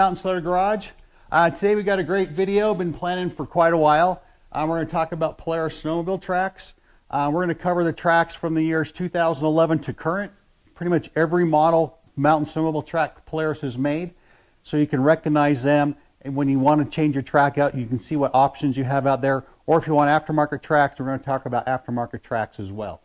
Mountain Sledder Garage. Today we got a great video, been planning for quite a while. We're going to talk about Polaris snowmobile tracks. We're going to cover the tracks from the years 2011 to current. Pretty much every model mountain snowmobile track Polaris has made, so you can recognize them, and when you want to change your track out, you can see what options you have out there. Or if you want aftermarket tracks, we're going to talk about aftermarket tracks as well.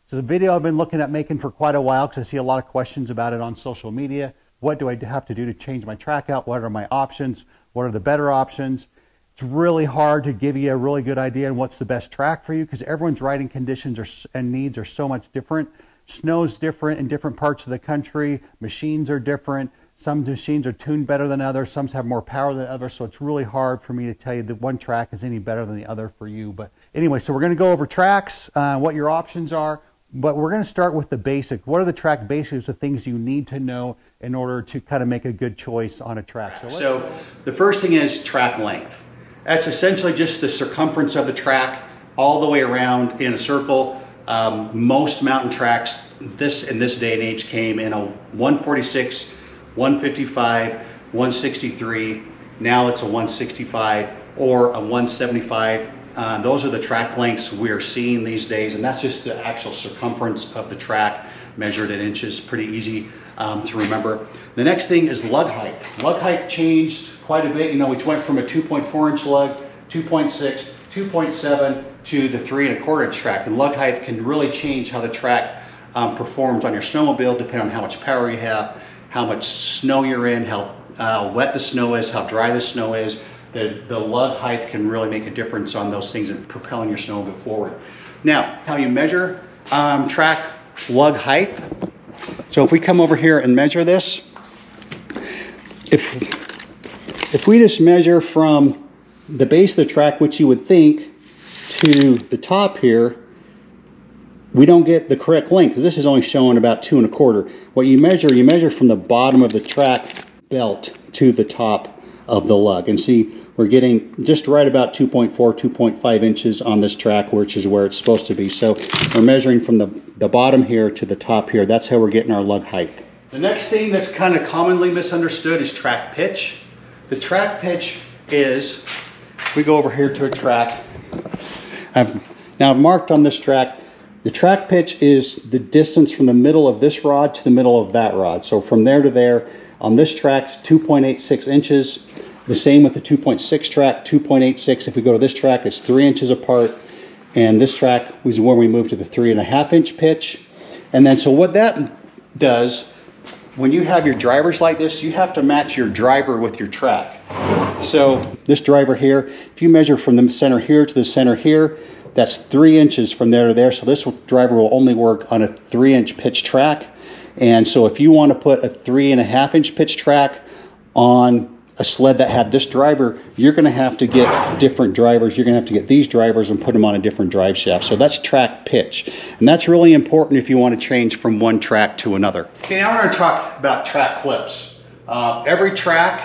So the video I've been looking at making for quite a while because I see a lot of questions about it on social media. What do I have to do to change my track out? What are my options? What are the better options? It's really hard to give you a really good idea on what's the best track for you because everyone's riding conditions and needs are so much different. Snow's different in different parts of the country. Machines are different. Some machines are tuned better than others. Some have more power than others. So it's really hard for me to tell you that one track is any better than the other for you. But anyway, so we're going to go over tracks, what your options are. But we're going to start with the basic. What are the track basics, the things you need to know in order to kind of make a good choice on a track? So the first thing is track length. That's essentially just the circumference of the track all the way around in a circle. Most mountain tracks in this day and age came in a 146, 155, 163. Now it's a 165 or a 175. Those are the track lengths we are seeing these days, and that's just the actual circumference of the track measured in inches. Pretty easy to remember. The next thing is lug height. Lug height changed quite a bit. You know, we went from a 2.4 inch lug, 2.6, 2.7 to the 3 1/4 inch track, and lug height can really change how the track performs on your snowmobile depending on how much power you have, how much snow you're in, how wet the snow is, how dry the snow is. The lug height can really make a difference on those things and propelling your snowmobile forward. Now, how you measure track lug height. So if we come over here and measure this, if we just measure from the base of the track, which you would think, to the top here, we don't get the correct length because this is only showing about 2 1/4. What you measure from the bottom of the track belt to the top of the lug, and see we're getting just right about 2.4, 2.5 inches on this track, which is where it's supposed to be. So we're measuring from the bottom here to the top here. That's how we're getting our lug height. The next thing that's kind of commonly misunderstood is track pitch. The track pitch is, if we go over here to a track, I've marked on this track, the track pitch is the distance from the middle of this rod to the middle of that rod. So from there to there, on this track, it's 2.86 inches. The same with the 2.6 track, 2.86. If we go to this track, it's 3 inches apart. And this track is when we move to the 3 1/2 inch pitch. And then, so what that does, when you have your drivers like this, you have to match your driver with your track. So this driver here, if you measure from the center here to the center here, that's 3 inches from there to there. So this driver will only work on a 3 inch pitch track. And so if you want to put a 3 1/2 inch pitch track on a sled that had this driver, you're going to have to get different drivers. You're going to have to get these drivers and put them on a different drive shaft. So that's track pitch. And that's really important if you want to change from one track to another. Okay, now we're going to talk about track clips. Every track,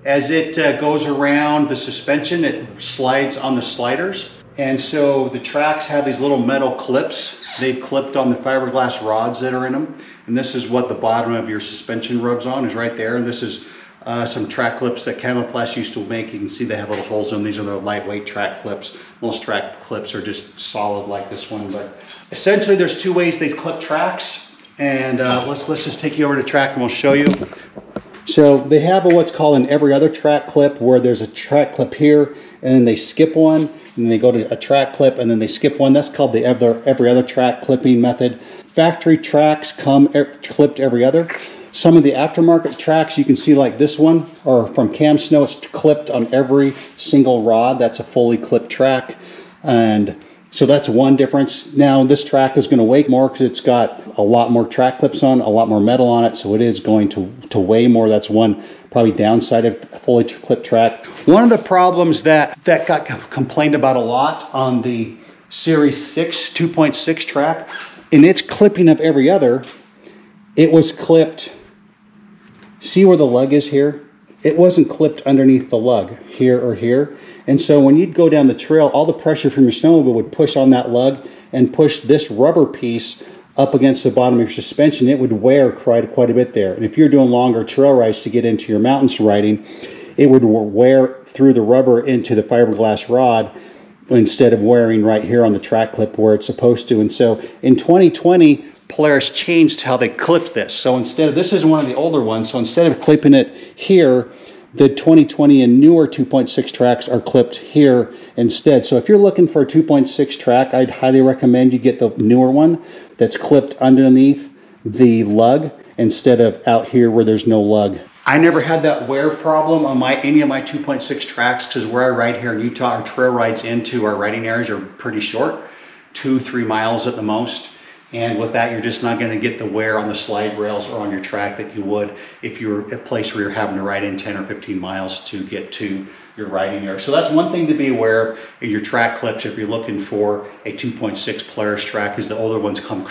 as it goes around the suspension, it slides on the sliders. And so the tracks have these little metal clips. They've clipped on the fiberglass rods that are in them. And this is what the bottom of your suspension rubs on, is right there. And this is some track clips that Camoplast used to make. You can see they have little holes in them. These are the lightweight track clips. Most track clips are just solid like this one. But essentially there's two ways they clip tracks. And let's just take you over to track and we'll show you. So they have what's called an every other track clip, where there's a track clip here and then they skip one, and then they go to a track clip and then they skip one. That's called the every other track clipping method. Factory tracks come clipped every other. Some of the aftermarket tracks you can see, like this one, or from Cam Snow, it's clipped on every single rod. That's a fully clipped track. And so that's one difference. Now this track is going to weigh more because it's got a lot more track clips on, a lot more metal on it, so it is going to weigh more. That's one probably downside of a fully clipped track. One of the problems that got complained about a lot on the Series 6 2.6 track, in its clipping of every other, it was clipped. See where the lug is here? It wasn't clipped underneath the lug here or here. And so when you'd go down the trail, all the pressure from your snowmobile would push on that lug and push this rubber piece up against the bottom of your suspension, it would wear quite a bit there. And if you're doing longer trail rides to get into your mountains riding, it would wear through the rubber into the fiberglass rod instead of wearing right here on the track clip where it's supposed to. And so in 2020, Polaris changed how they clipped this. So instead of, this is one of the older ones, so instead of clipping it here, the 2020 and newer 2.6 tracks are clipped here instead. So if you're looking for a 2.6 track, I'd highly recommend you get the newer one that's clipped underneath the lug instead of out here where there's no lug. I never had that wear problem on any of my 2.6 tracks because where I ride here in Utah, our trail rides into our riding areas are pretty short, 2-3 miles at the most. And with that, you're just not going to get the wear on the slide rails or on your track that you would if you were at a place where you're having to ride in 10 or 15 miles to get to your riding area. So that's one thing to be aware of in your track clips if you're looking for a 2.6 Polaris track, is the older ones come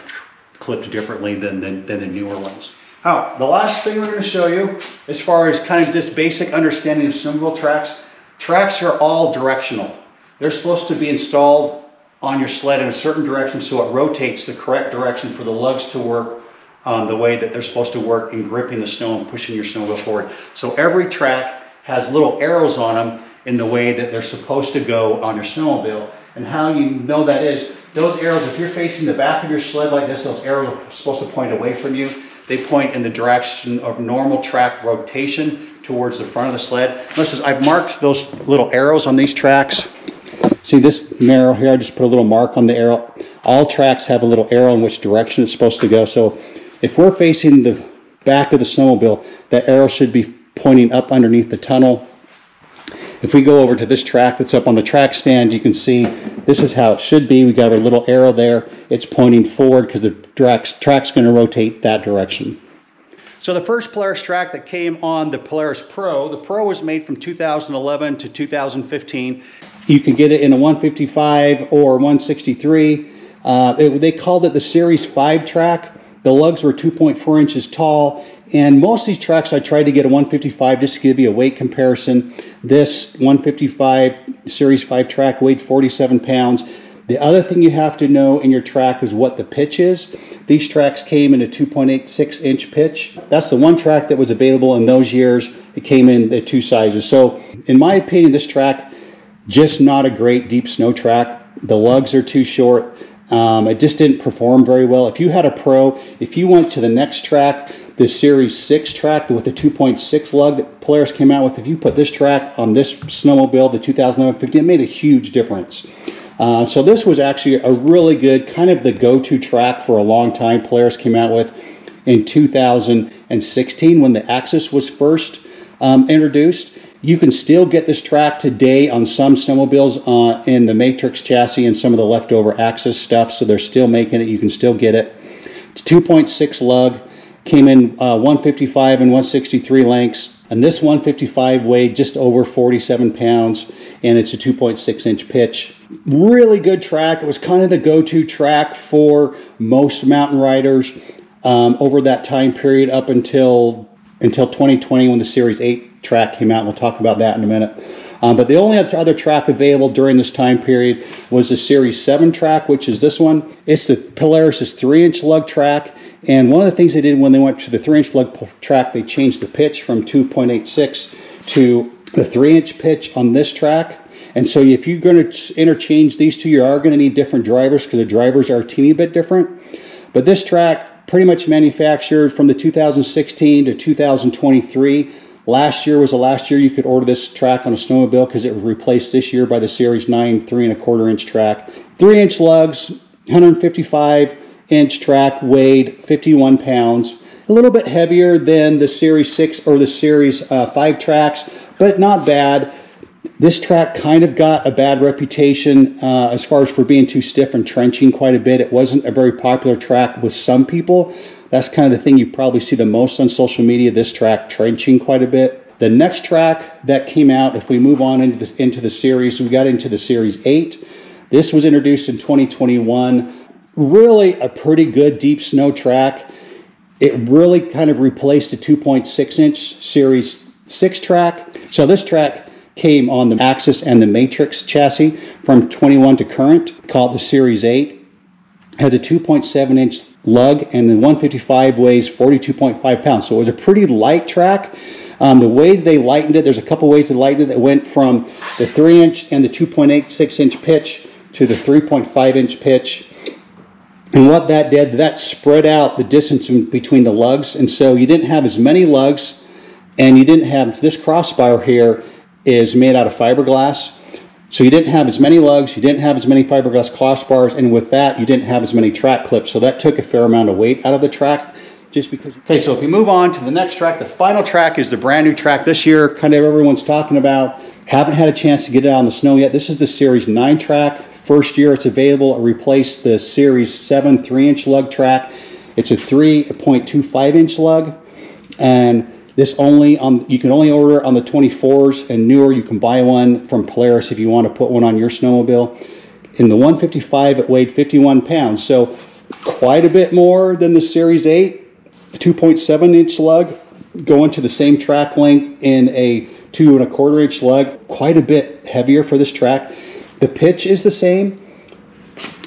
clipped differently than the newer ones. Now, the last thing we're going to show you, as far as kind of this basic understanding of snowmobile tracks, tracks are all directional. They're supposed to be installed on your sled in a certain direction so it rotates the correct direction for the lugs to work the way that they're supposed to work in gripping the snow and pushing your snowmobile forward. So every track has little arrows on them in the way that they're supposed to go on your snowmobile. And how you know that is, those arrows, if you're facing the back of your sled like this, those arrows are supposed to point away from you. They point in the direction of normal track rotation towards the front of the sled. Notice I've marked those little arrows on these tracks. See this arrow here, I just put a little mark on the arrow. All tracks have a little arrow in which direction it's supposed to go. So if we're facing the back of the snowmobile, that arrow should be pointing up underneath the tunnel. If we go over to this track that's up on the track stand, you can see this is how it should be. We got a little arrow there. It's pointing forward because the track's going to rotate that direction. So the first Polaris track that came on the Polaris Pro, the Pro was made from 2011 to 2015. You can get it in a 155 or 163. They called it the Series 5 track. The lugs were 2.4 inches tall, and most of these tracks I tried to get a 155 just to give you a weight comparison. This 155 Series 5 track weighed 47 pounds. The other thing you have to know in your track is what the pitch is. These tracks came in a 2.86 inch pitch. That's the one track that was available in those years. It came in the two sizes. So in my opinion, this track, just not a great deep snow track. The lugs are too short. It just didn't perform very well. If you had a Pro, if you went to the next track, the Series 6 track with the 2.6 lug that Polaris came out with, if you put this track on this snowmobile, the 2011 50, it made a huge difference. So this was actually a really good, kind of the go-to track for a long time. Polaris came out with in 2016 when the Axis was first introduced. You can still get this track today on some snowmobiles in the Matrix chassis and some of the leftover Axis stuff, so they're still making it. You can still get it. It's 2.6 lug, came in 155 and 163 lengths, and this 155 weighed just over 47 pounds, and it's a 2.6 inch pitch. Really good track. It was kind of the go-to track for most mountain riders over that time period up until 2020 when the Series 8 track came out. We'll talk about that in a minute. But the only other track available during this time period was the Series 7 track, which is this one. It's the Polaris' 3-inch lug track. And one of the things they did when they went to the 3-inch lug track, they changed the pitch from 2.86 to the 3-inch pitch on this track. And so if you're going to interchange these two, you are going to need different drivers because the drivers are a teeny bit different. But this track pretty much manufactured from the 2016 to 2023. Last year was the last year you could order this track on a snowmobile because it was replaced this year by the Series 9 3.25 inch track. 3-inch lugs, 155 inch track, weighed 51 pounds. A little bit heavier than the Series 6 or the Series 5 tracks, but not bad. This track kind of got a bad reputation as far as for being too stiff and trenching quite a bit. It wasn't a very popular track with some people. That's kind of the thing you probably see the most on social media, this track trenching quite a bit. The next track that came out, if we move on into the series, we got into the Series 8. This was introduced in 2021. Really a pretty good deep snow track. It really kind of replaced the 2.6 inch Series 6 track. So this track came on the Axis and the Matrix chassis from 21 to current, called the Series 8. has a 2.7-inch lug, and the 155 weighs 42.5 pounds. So it was a pretty light track. The way they lightened it, there's a couple ways they lightened it. That went from the 3-inch and the 2.86-inch pitch to the 3.5-inch pitch. And what that did, that spread out the distance between the lugs. And so you didn't have as many lugs, and you didn't have, this crossbar here is made out of fiberglass. So you didn't have as many lugs, you didn't have as many fiberglass crossbars, and with that, you didn't have as many track clips. So that took a fair amount of weight out of the track. Just because. Okay, so if we move on to the next track, the final track is the brand new track this year, kind of everyone's talking about. Haven't had a chance to get it out on the snow yet. This is the Series 9 track. First year it's available. It replaced the Series 7 3-inch lug track. It's a 3.25-inch lug, and this you can only order on the 24s and newer. You can buy one from Polaris if you want to put one on your snowmobile. In the 155, it weighed 51 pounds, so quite a bit more than the Series 8. 2.7-inch lug, going to the same track length in a 2.25-inch lug. Quite a bit heavier for this track. The pitch is the same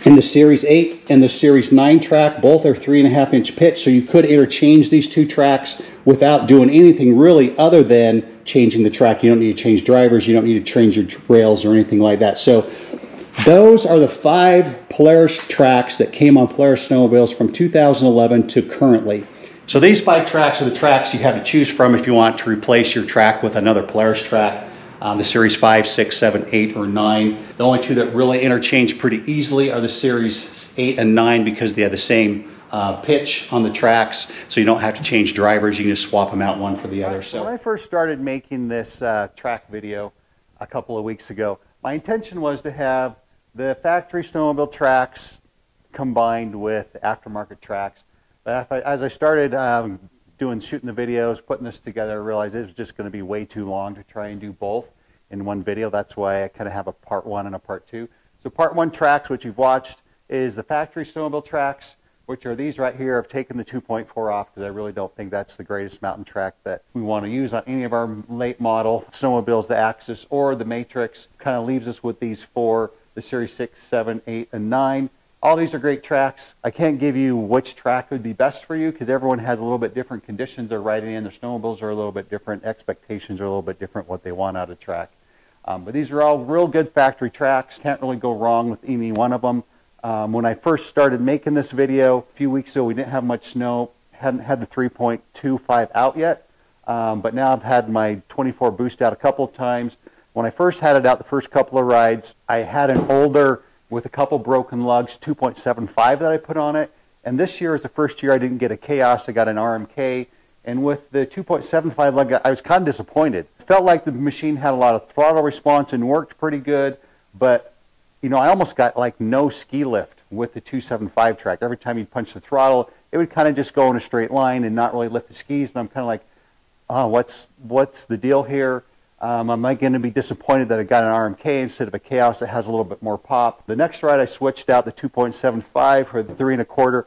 in the Series 8 and the Series 9 track. Both are 3.5-inch pitch, so you could interchange these two tracks without doing anything really other than changing the track. You don't need to change drivers, you don't need to change your rails or anything like that. So those are the 5 Polaris tracks that came on Polaris snowmobiles from 2011 to currently. So these 5 tracks are the tracks you have to choose from if you want to replace your track with another Polaris track. The Series 5, 6, 7, 8, or 9. The only 2 that really interchange pretty easily are the Series 8 and 9 because they have the same pitch on the tracks, so you don't have to change drivers. You can just swap them out one for the other. So when I first started making this track video a couple of weeks ago, my intention was to have the factory snowmobile tracks combined with aftermarket tracks. But as I started shooting the videos, putting this together, I realized it was just going to be way too long to try and do both in one video. That's why I kind of have a part 1 and a part 2. So part 1 tracks, which you've watched, is the factory snowmobile tracks, which are these right here. I've taken the 2.4 off because I really don't think that's the greatest mountain track that we want to use on any of our late model snowmobiles, the Axis or the Matrix. Kind of leaves us with these 4, the Series 6, 7, 8, and 9. All these are great tracks. I can't give you which track would be best for you because everyone has a little bit different conditions they're riding in. Their snowmobiles are a little bit different. Expectations are a little bit different what they want out of track. But these are all real good factory tracks. Can't really go wrong with any one of them. When I first started making this video a few weeks ago, we didn't have much snow. Hadn't had the 3.25 out yet. But now I've had my 24 boost out a couple of times. When I first had it out the first couple of rides, I had an older with a couple broken lugs, 2.75 that I put on it. And this year is the first year I didn't get a Chaos, I got an RMK. And with the 2.75 lug, I was kind of disappointed. Felt like the machine had a lot of throttle response and worked pretty good, but you know, I almost got like no ski lift with the 275 track. Every time you punch the throttle, it would kind of just go in a straight line and not really lift the skis. And I'm kind of like, oh, what's the deal here? Am I going to be disappointed that I got an RMK instead of a Chaos that has a little bit more pop? The next ride I switched out the 2.75 for the 3.25.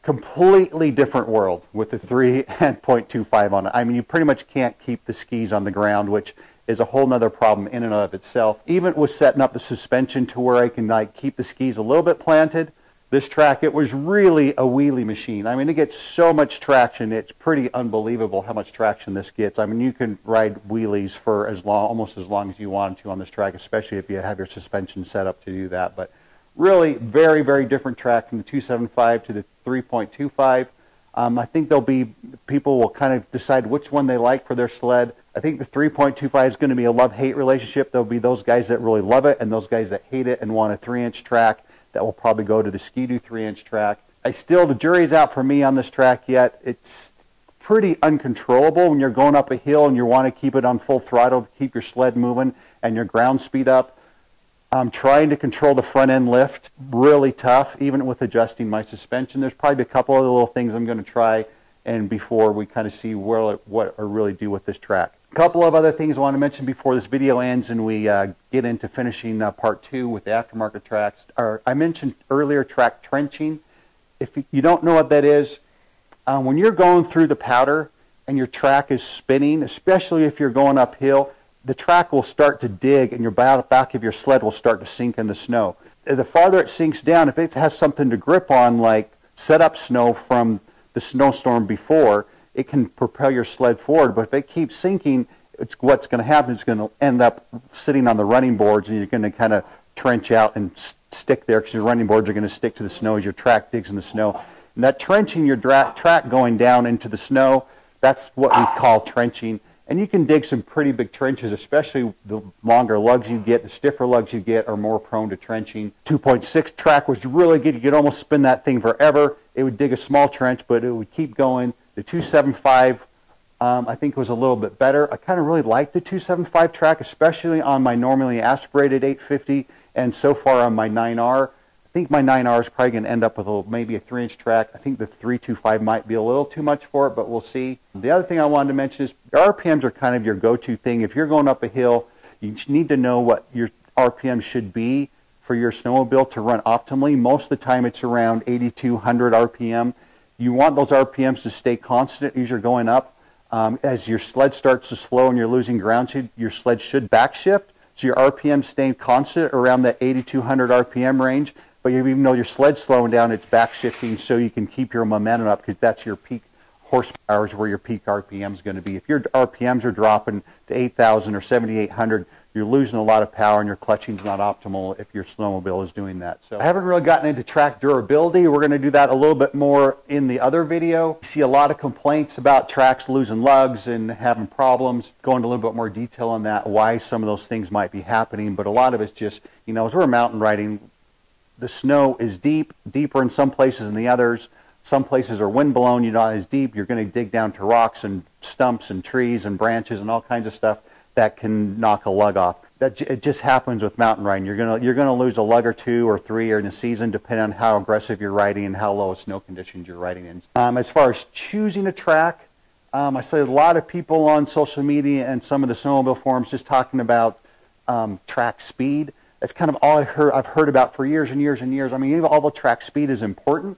Completely different world with the 3.25 on it. I mean, you pretty much can't keep the skis on the ground, which is a whole nother problem in and of itself. Even with setting up the suspension to where I can like keep the skis a little bit planted, this track, it was really a wheelie machine. I mean, it gets so much traction. It's pretty unbelievable how much traction this gets. I mean, you can ride wheelies for almost as long as you want to on this track, especially if you have your suspension set up to do that. But really, very, very different track from the 275 to the 3.25. I think people will kind of decide which one they like for their sled. I think the 3.25 is going to be a love-hate relationship. There'll be those guys that really love it and those guys that hate it and want a 3-inch track that will probably go to the Ski-Doo 3-inch track. The jury's out for me on this track yet. It's pretty uncontrollable when you're going up a hill and you want to keep it on full throttle to keep your sled moving and your ground speed up. I'm trying to control the front end lift, really tough, even with adjusting my suspension. There's probably a couple other little things I'm going to try and before we kind of see what I really do with this track. A couple of other things I want to mention before this video ends and we get into finishing part 2 with the aftermarket tracks. I mentioned earlier track trenching. If you don't know what that is, when you're going through the powder and your track is spinning, especially if you're going uphill, the track will start to dig and your back of your sled will start to sink in the snow. the farther it sinks down, if it has something to grip on, like set up snow from the snowstorm before, it can propel your sled forward. But if it keeps sinking, what's going to happen is going to end up sitting on the running boards, and you're going to kind of trench out and stick there because your running boards are going to stick to the snow as your track digs in the snow. And that trenching your track going down into the snow, that's what we call trenching. And you can dig some pretty big trenches, especially the longer lugs you get, the stiffer lugs you get are more prone to trenching. 2.6 track was really good. You could almost spin that thing forever. It would dig a small trench, but it would keep going. The 275, I think, was a little bit better. I kind of really like the 275 track, especially on my normally aspirated 850, and so far on my 9R. I think my 9R is probably going to end up with maybe a 3-inch track. I think the 325 might be a little too much for it, but we'll see. The other thing I wanted to mention is RPMs are kind of your go-to thing. If you're going up a hill, you need to know what your RPM should be for your snowmobile to run optimally. Most of the time it's around 8,200 RPM. You want those RPMs to stay constant as you're going up. As your sled starts to slow and you're losing ground speed, your sled should backshift. So your RPM staying constant around that 8,200 RPM range. But even though your sled's slowing down, it's backshifting so you can keep your momentum up, because that's your peak horsepower, is where your peak RPM is going to be. If your RPMs are dropping to 8,000 or 7,800, you're losing a lot of power and your clutching is not optimal if your snowmobile is doing that. So I haven't really gotten into track durability. We're going to do that a little bit more in the other video. You see a lot of complaints about tracks losing lugs and having problems. Go into a little bit more detail on that, why some of those things might be happening. But a lot of it's just, you know, as we're mountain riding, the snow is deep, deeper in some places than the others. Some places are wind blown, you're not as deep. You're going to dig down to rocks and stumps and trees and branches and all kinds of stuff that can knock a lug off. It just happens with mountain riding. You're gonna lose a lug or 2 or 3 in a season, depending on how aggressive you're riding and how low snow conditions you're riding in. As far as choosing a track, I see a lot of people on social media and some of the snowmobile forums just talking about track speed. That's kind of all I've heard about for years and years and years. I mean, even all the track speed is important.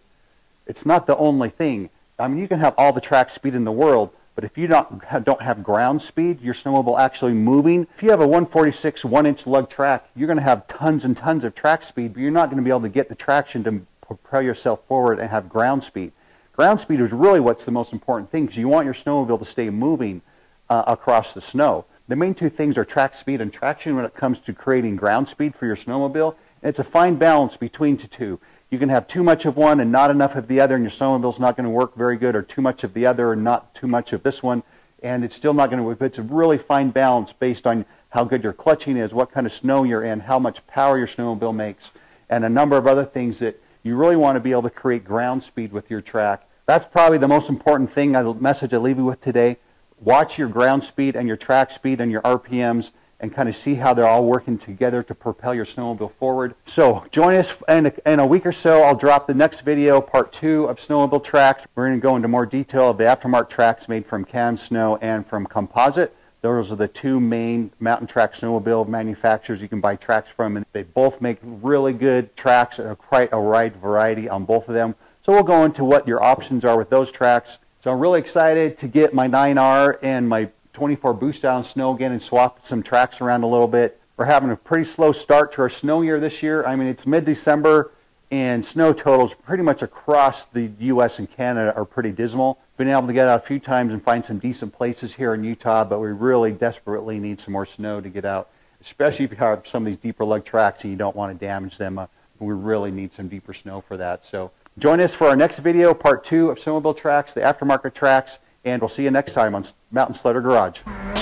It's not the only thing. I mean, you can have all the track speed in the world, but if you don't have ground speed, your snowmobile actually moving. If you have a 146 1-inch lug track, you're going to have tons and tons of track speed, but you're not going to be able to get the traction to propel yourself forward and have ground speed. Ground speed is really what's the most important thing, because you want your snowmobile to stay moving across the snow. The main two things are track speed and traction when it comes to creating ground speed for your snowmobile. And it's a fine balance between the two. You can have too much of one and not enough of the other, and your snowmobile's not going to work very good, or too much of the other and not too much of this one, and it's still not going to work. It's a really fine balance based on how good your clutching is, what kind of snow you're in, how much power your snowmobile makes, and a number of other things that you really want to be able to create ground speed with your track. That's probably the most important thing, message I leave you with today. Watch your ground speed and your track speed and your RPMs, and kind of see how they're all working together to propel your snowmobile forward. So join us in a week or so. I'll drop the next video, part 2 of snowmobile tracks. We're going to go into more detail of the aftermarket tracks made from cam snow and from composite. Those are the two main mountain track snowmobile manufacturers you can buy tracks from, and they both make really good tracks, quite a wide variety on both of them. So we'll go into what your options are with those tracks. So I'm really excited to get my 9R and my 24 boost out on snow again and swap some tracks around a little bit. We're having a pretty slow start to our snow year this year. I mean, it's mid-December and snow totals pretty much across the U.S. and Canada are pretty dismal. Been able to get out a few times and find some decent places here in Utah, but we really desperately need some more snow to get out, especially if you have some of these deeper lug tracks and you don't want to damage them. We really need some deeper snow for that. So join us for our next video, part 2 of snowmobile tracks, the aftermarket tracks, and we'll see you next time on Mountain Sledder Garage.